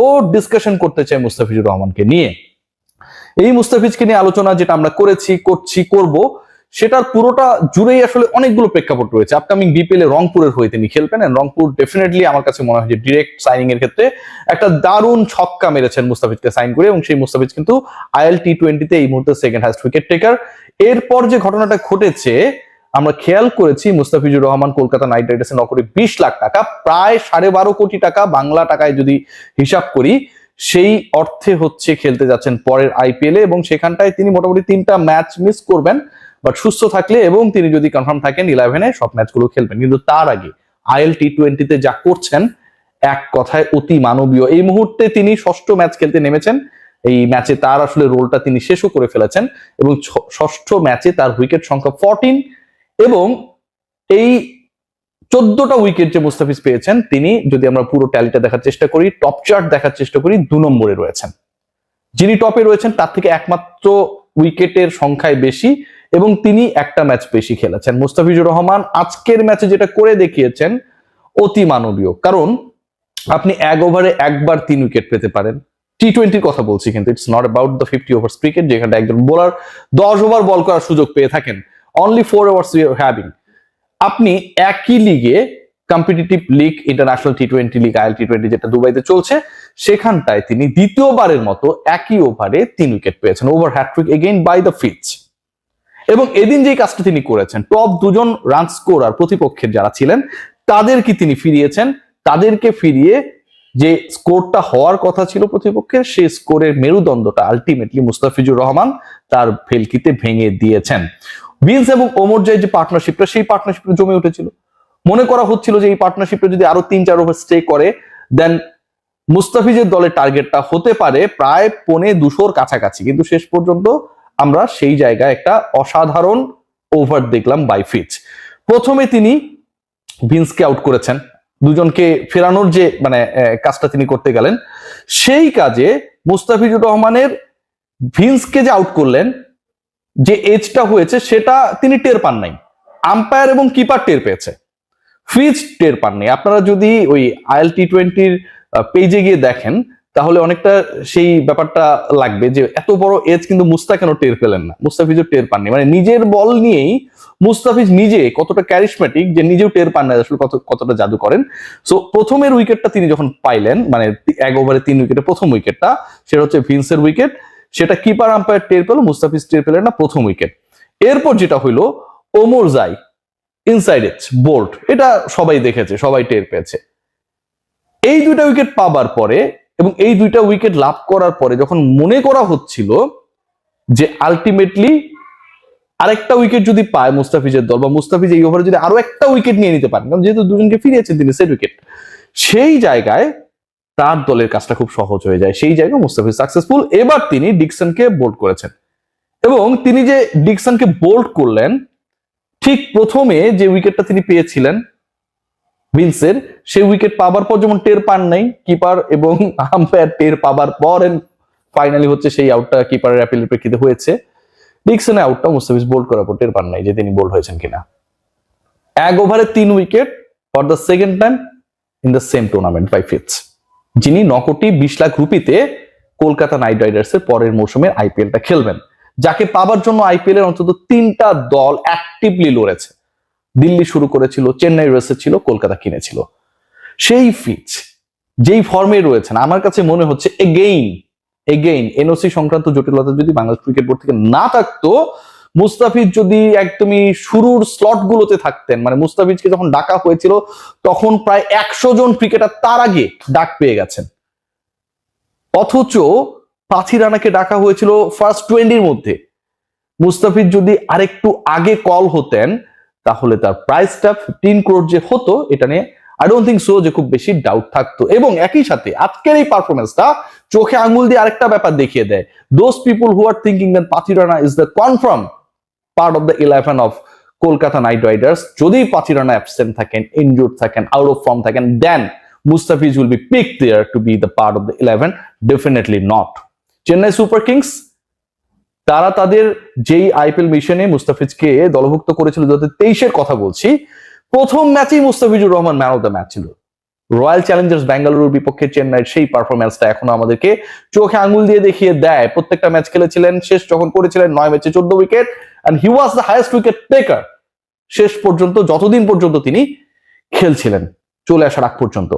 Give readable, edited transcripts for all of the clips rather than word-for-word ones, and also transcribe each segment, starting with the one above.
ও discussion করতে চাই মুস্তাফিজুর রহমানকে নিয়ে। এই মুস্তাফিজকে নিয়ে আলোচনা যেটা আমরা করব সেটার পুরোটা জুড়েই আসলে অনেকগুলো প্রেক্ষাপট রয়েছে। আপকামিং বিপিএল এ রংপুরের হয়ে তিনি খেলবেন, রংপুর ডেফিনেটলি আমার কাছে মনে হয় যে ডিরেক্ট সাইনিং এর ক্ষেত্রে একটা দারুণ ছক্কা মেরেছেন মুস্তাফিজকে সাইন করে, এবং সেই মুস্তাফিজ কিন্তু আইএল টি20 এই মুহূর্তে সেকেন্ড হাইস্ট উইকেট টেকার। এরপর যে ঘটনাটা ঘটেছে আমরা খেয়াল করেছি, মুস্তাফিজুর রহমান কলকাতা নাইট রাইডার্সে নকরে 20 লাখ টাকা, প্রায় 12.5 কোটি টাকা বাংলা টাকায় যদি হিসাব করি, সেই অর্থে হচ্ছে খেলতে যাচ্ছেন পরের আইপিএল এ, এবং সেখানটায় তিনি মোটামুটি 3টা ম্যাচ মিস করবেন, বাট সুস্থ থাকলে এবং তিনি যদি কনফার্ম থাকেন 11-এ সব ম্যাচগুলো খেলবেন। কিন্তু তার আগে আইএল টি20 যা করছেন এক কথায় অতি মানবীয়। এই মুহূর্তে তিনি 6ষ্ঠ ম্যাচ খেলতে নেমেছেন, এই ম্যাচে তার আসলে রোলটা তিনি শেষও করে ফেলেছেন, এবং 6ষ্ঠ ম্যাচে তার উইকেট সংখ্যা 14, এবং এই 14টা উইকেট যে মুস্তাফিজ পেয়েছেন, তিনি যদি আমরা পুরো ট্যালিটা দেখার চেষ্টা করি, টপ চার্ট দেখার চেষ্টা করি, 2 নম্বরে রয়েছেন। যিনি টপে রয়েছেন তার থেকে একমাত্র উইকেটের সংখ্যায় বেশি, এবং তিনি একটা ম্যাচ বেশি খেলেছেন। মুস্তাফিজুর রহমান আজকের ম্যাচে যেটা করে দেখিয়েছেন অতি মানবীয়, কারণ আপনি 1 ওভারে একবার 3 উইকেট পেতে পারেন। টি20 কথা বলছি, কিন্তু it's not about the 50 ওভার্স cricket, যেখানে একজন বোলার 10 ওভার বল করার সুযোগ পেয়ে থাকেন। Only 4 overs you are having. আপনি একই লিগে, কম্পিটিটিভ লিগ, ইন্টারন্যাশনাল টি20 লিগ, আইএল টি20 যেটা দুবাইতে চলছে, সেখানটায় তিনি দ্বিতীয়বারের মতো একই ওভারে 3 উইকেট পেয়েছেন, over hat trick again by the Fitch. এবং এদিন যে কাজটা তিনি করেছেন, টপ 2 জন রান স্কোরার প্রতিপক্ষের যারা ছিলেন তাদেরকে তিনি ফিরিয়েছেন, তাদেরকে ফিরিয়ে যে স্কোরটা হওয়ার কথা ছিল প্রতিপক্ষের, সেই স্কোরের মেরুদণ্ডটা আলটিমেটলি মুস্তাফিজুর রহমান তার ভেলকিতে ভেঙে দিয়েছেন। ভিন্স এবং ওমরজাই যে পার্টনারশিপটা, সেই পার্টনারশিপটা জমে উঠেছিল। মনে করা হচ্ছিল যে এই পার্টনারশিপটা যদি আরো 3-4 ওভার স্টে করে, দেন মুস্তাফিজের দলের টার্গেটটা হতে পারে প্রায় 250-র কাছাকাছি। কিন্তু শেষ পর্যন্ত আমরা সেই জায়গায় একটা অসাধারণ ওভার দেখলাম বাই ফিচ। প্রথমে তিনি ভিন্সকে আউট করেছেন, দুজনকে ফেরানোর যে কাজটা তিনি করতে গেলেন, সেই কাজে মুস্তাফিজুর রহমানের ভিন্সকে যে আউট করলেন, যে এজটা হয়েছে সেটা তিনি টের পান নাই, আম্পায়ার এবং কিপার টের পেয়েছে, ফিচ টের পাননি। আপনারা যদি ওই আইএল টি20 পেজে গিয়ে দেখেন তাহলে অনেকটা সেই ব্যাপারটা লাগবে যে এত বড় এজ কিন্তু মুস্তা কেন টের পেলেন না, মুস্তাফিজও টের পাননি। নিজের বল নিয়েই মুস্তাফিজ নিজে কতটা ক্যারিশমেটিক যে নিজেও টের পান না আসলে কতটা জাদু করেন। সো প্রথমের উইকেটটা তিনি যখন পাইলেন, 1 ওভারে 3 উইকেটে প্রথম উইকেটটা, সেটা হচ্ছে ভিন্সের উইকেট, সেটা কিপার আম্পায়ার টের পেল, মুস্তাফিজ টের পেলেন না, প্রথম উইকেট। এরপর যেটা হইলো ওমরজাই ইনসাইড এজ বোল্ড, এটা সবাই দেখেছে, সবাই টের পেয়েছে। এই 2টা উইকেট পাবার পরে এবং এই 2টা উইকেট লাভ করার পরে যখন মনে করা হচ্ছিল যে আলটিমেটলি আরেকটা উইকেট যদি পায় মুস্তাফিজের দল, বা মুস্তাফিজ এই ওভারে যদি আরো একটা উইকেট নিয়ে নিতে পারেন, কারণ যেহেতু দুজনকে ফিরিয়েছেন তিনি সেট উইকেট, সেই জায়গায় তার দলের কাজটা খুব সহজ হয়ে যায়। সেই জায়গায় মুস্তাফিজ সাকসেসফুল। এবার তিনি ডিকসনকে বোল্ড করেছেন, এবং তিনি যে ডিকসনকে বোল্ড করলেন, ঠিক প্রথমে যে উইকেটটা তিনি পেয়েছিলেন ভিন্সের, সেই উইকেট পাবার পর যেমন টের পান নাই কিপার এবং আম্পায়ার, টের পাবার পর ফাইনালি হচ্ছে সেই আউটটা কিপারের অ্যাপিলের প্রেক্ষিতে হয়েছে। ডিকসনের আউটটা মুস্তাফিজ বোল্ড করার পর টের পান নাই যে তিনি বোল্ড হয়েছেন কিনা। 1 ওভারে 3 wicket for the second time in the same tournament by Fitch, যিনি 9 কোটি 20 লাখ রুপিতে কলকাতা নাইট রাইডার্সের পরের মৌসুমের আইপিএলটা খেলবেন, যাকে পাবার জন্য আইপিএল এর অন্তত 3টা দল অ্যাক্টিভলি লড়েছে। দিল্লি শুরু করেছিল, চেন্নাই রয়েছে ছিল, কলকাতা কিনেছিল। সেই ফিচ যেই ফর্মে রয়েছেন, আমার কাছে মনে হচ্ছে এগেইন এনওসি সংক্রান্ত জটিলতা যদি বাংলাদেশ ক্রিকেট বোর্ড থেকে না থাকতো, মুস্তাফিজ যদি একদমই শুরুর স্লট গুলোতে থাকতেন, মুস্তাফিজকে যখন ডাকা হয়েছিল তখন প্রায় 100 জন ক্রিকেটার তার আগে ডাক পেয়ে গেছেন, অথচ পাথি রানাকে ডাকা হয়েছিল ফার্স্ট 20-র মধ্যে। মুস্তাফিজ যদি আরেকটু আগে কল হতেন তাহলে তার প্রাইসটা 15 করোড় যে হতো, এটা নিয়ে আই ডোন্ট থিঙ্ক সো যে খুব বেশি ডাউট থাকতো। এবং একই সাথে আজকের এই পারফরমেন্সটা চোখে আঙ্গুল দিয়ে আরেকটা ব্যাপার দেখিয়ে দেয়, those people who are thinking that পাথি Rana is the confirm part of the 11 of Kolkata Knight Riders, যদি পাথি রানা অ্যাবসেন্ট থাকেন, ইনজুর্ড থাকেন, আউট অফ ফর্ম থাকেন, then Mustafiz will be picked there to be the part of the 11, definitely not. Chennai Super Kings তারা তাদের যেই IPL মিশনে মুস্তাফিজকে দলভুক্ত করেছিল 2023-এর কথা বলছি, প্রথম ম্যাচেই Mustafizur Rahman man of the match ছিল। রয়্যাল চ্যালেঞ্জার্স ব্যাঙ্গালুরুর বিপক্ষে চেন্নাইয়ের সেই পারফরম্যান্সটা এখনো আমাদেরকে চোখে আঙুল দিয়ে দেখিয়ে দেয়। প্রত্যেকটা ম্যাচ খেলেছিলেন, শেষ যখন করেছিলেন 9 ম্যাচে 14 wicket, and he was the highest wicket taker শেষ পর্যন্ত, যতদিন পর্যন্ত তিনি খেলছিলেন, চলে আসার আগ পর্যন্ত।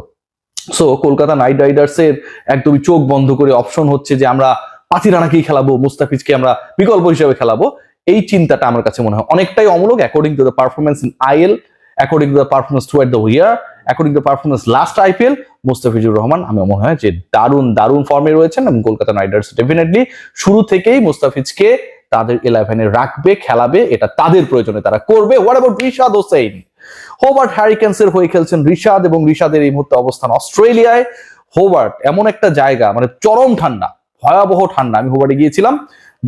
সো কলকাতা নাইট রাইডার্সের একদমই চোখ বন্ধ করে অপশন হচ্ছে যে আমরা পাতিরানাকেই খেলাবো, মুস্তাফিজকে আমরা বিকল্প হিসেবে খেলাবো, এই চিন্তাটা আমার কাছে মনে হয় অনেকটাই অমূলক। According to the performance in IL, according to the performance throughout the year, according to performance last IPL, Mustafizur Rahman আমার মনে হয় যে দারুণ ফর্মে রয়েছেন, এবং কলকাতা নাইট রাইডার্স ডেফিনেটলি শুরু থেকেই মুস্তাফিজকে তাদের 11-এ রাখবে, খেলাবে, এটা তাদের প্রয়োজনে তারা করবে। What about Rishad Hossain? Hobart হ্যারিকেন্সের হয়ে খেলছেন রিশাদ, এবং রিশাদের এই মুহূর্তে অবস্থান অস্ট্রেলিয়ায়। হোবার্ট এমন একটা জায়গা, মানে চরম ঠান্ডা, ভয়াবহ ঠান্ডা। আমি হোবার্টে গিয়েছিলাম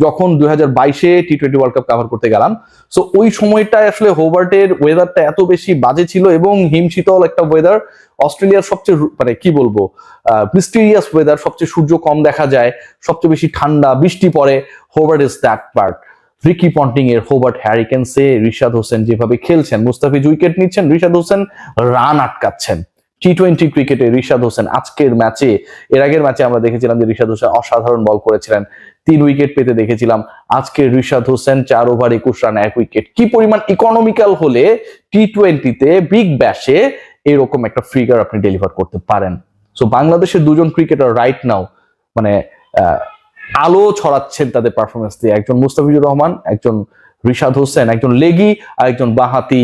যখন 2022-এ টি20 ওয়ার্ল্ড কাপ কভার করতে গেলাম। সো ওই সময়টায় আসলে হোবার্টের ওয়েদারটা এত বেশি বাজে ছিল, এবং হিমশীতল একটা ওয়েদার। অস্ট্রেলিয়ার সবচেয়ে মানে কি বলবো মিস্টিরিয়াস ওয়েদার, সবচেয়ে সূর্য কম দেখা যায়, সবচেয়ে বেশি ঠান্ডা, বৃষ্টি পড়ে। Hobart is that part. Ricky Ponting এর হোবার্ট হ্যারিকেন্সে রিশাদ হোসেন যেভাবে খেলছেন, মুস্তাফিজ উইকেট নিচ্ছেন, রিশাদ হোসেন রান আটকাচ্ছেন। টি20 ক্রিকেটে রিশাদ হোসেন আজকের ম্যাচে, এর আগের ম্যাচে আমরা দেখেছিলাম যে রিশাদ হোসেন অসাধারণ বল করেছিলেন, 3 উইকেট পেতে দেখেছিলাম। আজকে Rishad Hossain 4 over 21 run 1 wicket. কি পরিমাণ ইকোনমিক্যাল হলে টি20তে বিগ ব্যাশে এরকম একটা ফিগার আপনি ডেলিভার করতে পারেন। সো বাংলাদেশের দুজন ক্রিকেটার রাইট নাও মানে আলো ছড়াচ্ছেন তাদের পারফরমেন্স দিয়ে, একজন মুস্তাফিজুর রহমান, একজন রিশাদ হোসেন, একজন লেগি আর একজন বাহাতি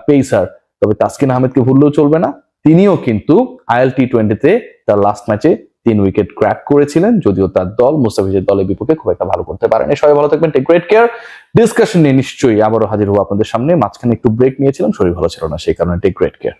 পেসার। তবে তাসকিন আহমেদকে ভুললেও চলবে না, তিনিও কিন্তু আইএল টি20তে তার লাস্ট ম্যাচে 3 উইকেট ক্র্যাক করেছিলেন, যদিও তার দল মুস্তাফিজের দলের বিপক্ষে খুব একটা ভালো করতে পারেনি। সবাই ভালো থাকবেন, টেক গ্রেট কেয়ার। ডিসকাশন নিয়ে নিশ্চয়ই আবারও হাজির হবো আপনাদের সামনে। মাঝখানে একটু ব্রেক নিয়েছিলাম, শরীর ভালো ছিল না, সেই কারণে টেক গ্রেট কেয়ার।